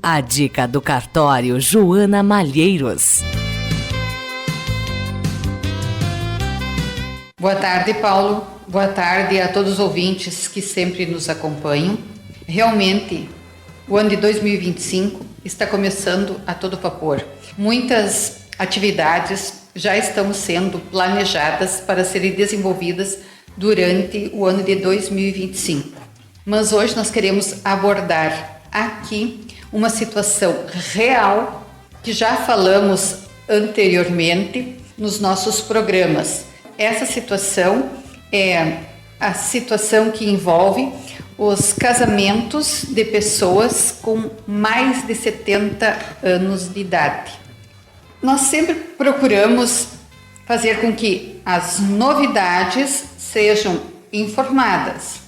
A dica do cartório Joana Malheiros. Boa tarde, Paulo. Boa tarde a todos os ouvintes que sempre nos acompanham. Realmente, o ano de 2025 está começando a todo vapor. Muitas atividades já estão sendo planejadas para serem desenvolvidas durante o ano de 2025. Mas hoje nós queremos abordar aqui uma situação real que já falamos anteriormente nos nossos programas. Essa situação é a situação que envolve os casamentos de pessoas com mais de 70 anos de idade. Nós sempre procuramos fazer com que as novidades sejam informadas.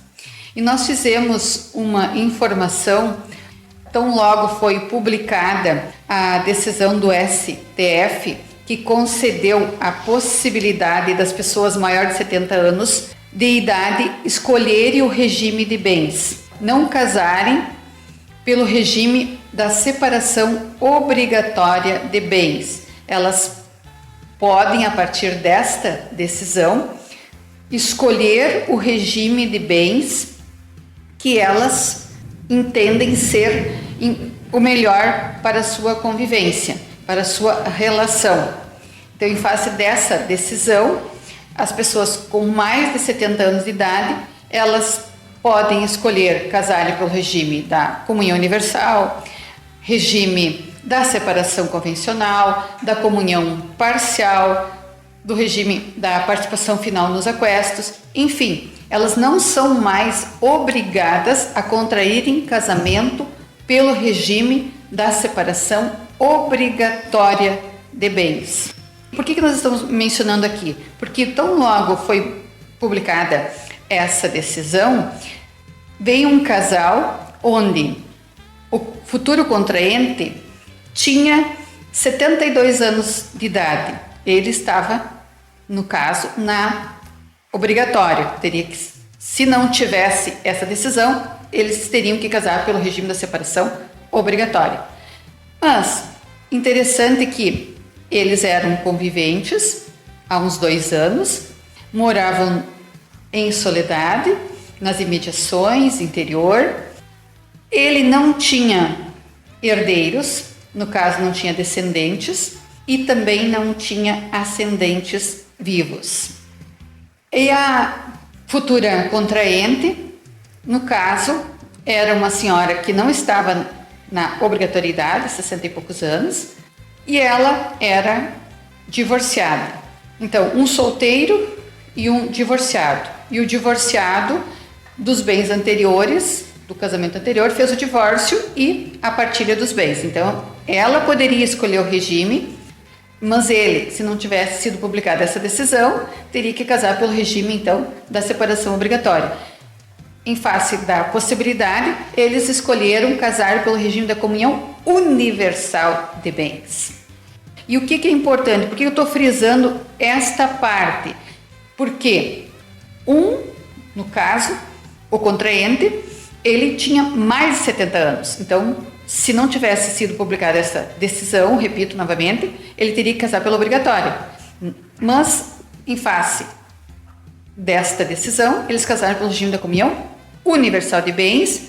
E nós fizemos uma informação, tão logo foi publicada a decisão do STF, que concedeu a possibilidade das pessoas maiores de 70 anos de idade escolherem o regime de bens, não casarem pelo regime da separação obrigatória de bens. Elas podem, a partir desta decisão, escolher o regime de bens que elas entendem ser o melhor para a sua convivência, para a sua relação. Então, em face dessa decisão, as pessoas com mais de 70 anos de idade, elas podem escolher casarem pelo regime da comunhão universal, regime da separação convencional, da comunhão parcial, do regime da participação final nos aquestos, enfim, elas não são mais obrigadas a contraírem casamento pelo regime da separação obrigatória de bens. Por que nós estamos mencionando aqui? Porque tão logo foi publicada essa decisão, veio um casal onde o futuro contraente tinha 72 anos de idade. Ele estava, no caso, na obrigatória. Teria que, se não tivesse essa decisão, eles teriam que casar pelo regime da separação obrigatória. Mas, interessante que eles eram conviventes há uns 2 anos, moravam em soledade, nas imediações, interior. Ele não tinha herdeiros, no caso não tinha descendentes, e também não tinha ascendentes vivos. E a futura contraente, no caso, era uma senhora que não estava na obrigatoriedade, 60 e poucos anos, e ela era divorciada. Então, um solteiro e um divorciado. E o divorciado dos bens anteriores, do casamento anterior, fez o divórcio e a partilha dos bens. Então, ela poderia escolher o regime, mas ele, se não tivesse sido publicada essa decisão, teria que casar pelo regime, então, da separação obrigatória. Em face da possibilidade, eles escolheram casar pelo regime da comunhão universal de bens. E o que é importante? Por que eu estou frisando esta parte? Porque no caso, o contraente, ele tinha mais de 70 anos. Então, se não tivesse sido publicada essa decisão, repito novamente, ele teria que casar pelo obrigatório. Mas, em face desta decisão, eles casaram pelo regime da comunhão universal de bens.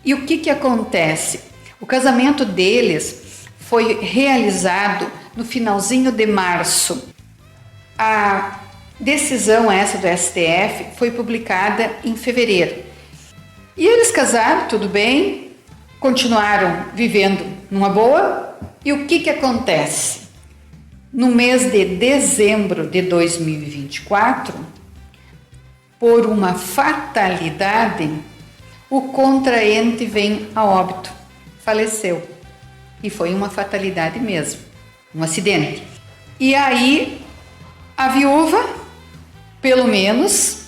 E o que acontece? O casamento deles foi realizado no finalzinho de março. A decisão essa do STF foi publicada em fevereiro. E eles casaram, tudo bem, continuaram vivendo numa boa. E o que acontece? No mês de dezembro de 2024, por uma fatalidade, o contraente vem a óbito, faleceu. E foi uma fatalidade mesmo, um acidente. E aí, a viúva, pelo menos,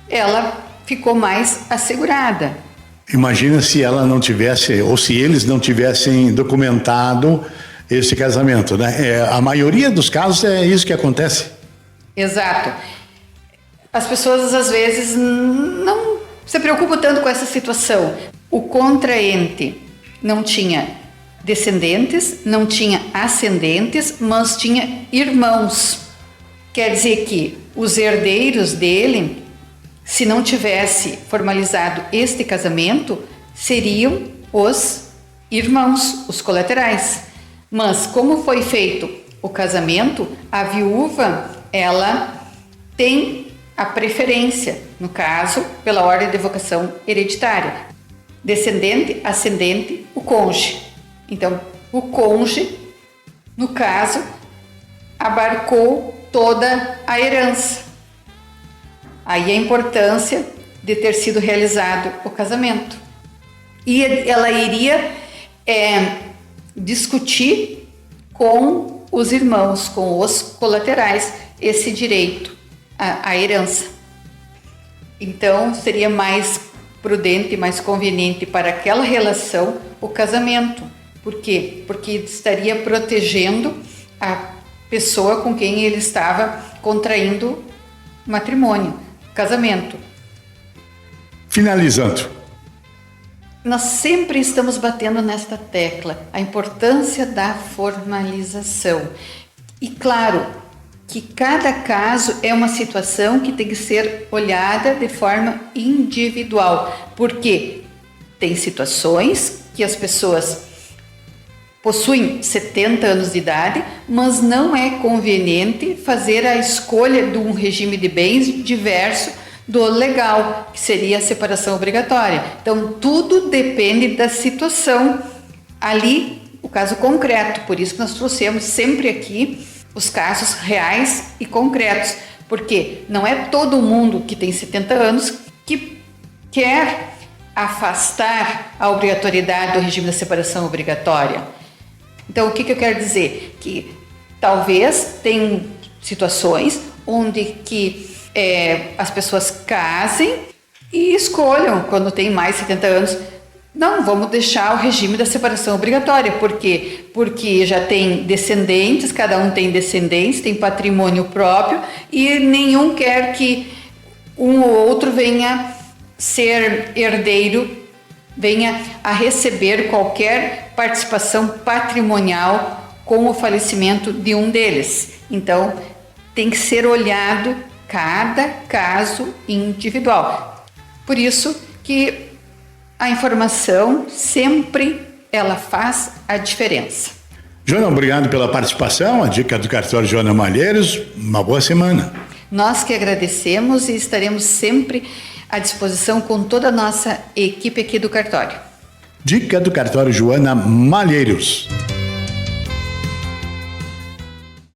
ela ficou mais assegurada. Imagina se ela não tivesse, ou se eles não tivessem documentado esse casamento, né? A maioria dos casos é isso que acontece. Exato. As pessoas, às vezes, não se preocupam tanto com essa situação. O contraente não tinha descendentes, não tinha ascendentes, mas tinha irmãos. Quer dizer que os herdeiros dele, se não tivesse formalizado este casamento, seriam os irmãos, os colaterais. Mas como foi feito o casamento, a viúva, ela tem a preferência, no caso, pela ordem de vocação hereditária. Descendente, ascendente, o cônjuge. Então, o cônjuge, no caso, abarcou toda a herança. Aí a importância de ter sido realizado o casamento. E ela iria discutir com os irmãos, com os colaterais, esse direito à herança. Então, seria mais prudente, mais conveniente para aquela relação o casamento. Por quê? Porque estaria protegendo a pessoa com quem ele estava contraindo matrimônio, casamento. Finalizando. Nós sempre estamos batendo nesta tecla, a importância da formalização. E claro, que cada caso é uma situação que tem que ser olhada de forma individual, porque tem situações que as pessoas possuem 70 anos de idade, mas não é conveniente fazer a escolha de um regime de bens diverso do legal, que seria a separação obrigatória. Então, tudo depende da situação ali, o caso concreto. Por isso que nós trouxemos sempre aqui os casos reais e concretos, porque não é todo mundo que tem 70 anos que quer afastar a obrigatoriedade do regime da separação obrigatória. Então, o que eu quero dizer? Que talvez tenham situações onde que as pessoas casem e escolham, quando tem mais de 70 anos, não, vamos deixar o regime da separação obrigatória. Por quê? Porque já tem descendentes, cada um tem descendentes, tem patrimônio próprio e nenhum quer que um ou outro venha ser herdeiro, venha a receber qualquer participação patrimonial com o falecimento de um deles. Então, tem que ser olhado cada caso individual. Por isso que a informação sempre ela faz a diferença. Joana, obrigado pela participação. A dica do cartório Joana Malheiros. Uma boa semana. Nós que agradecemos e estaremos sempre à disposição com toda a nossa equipe aqui do cartório. Dica do cartório Joana Malheiros.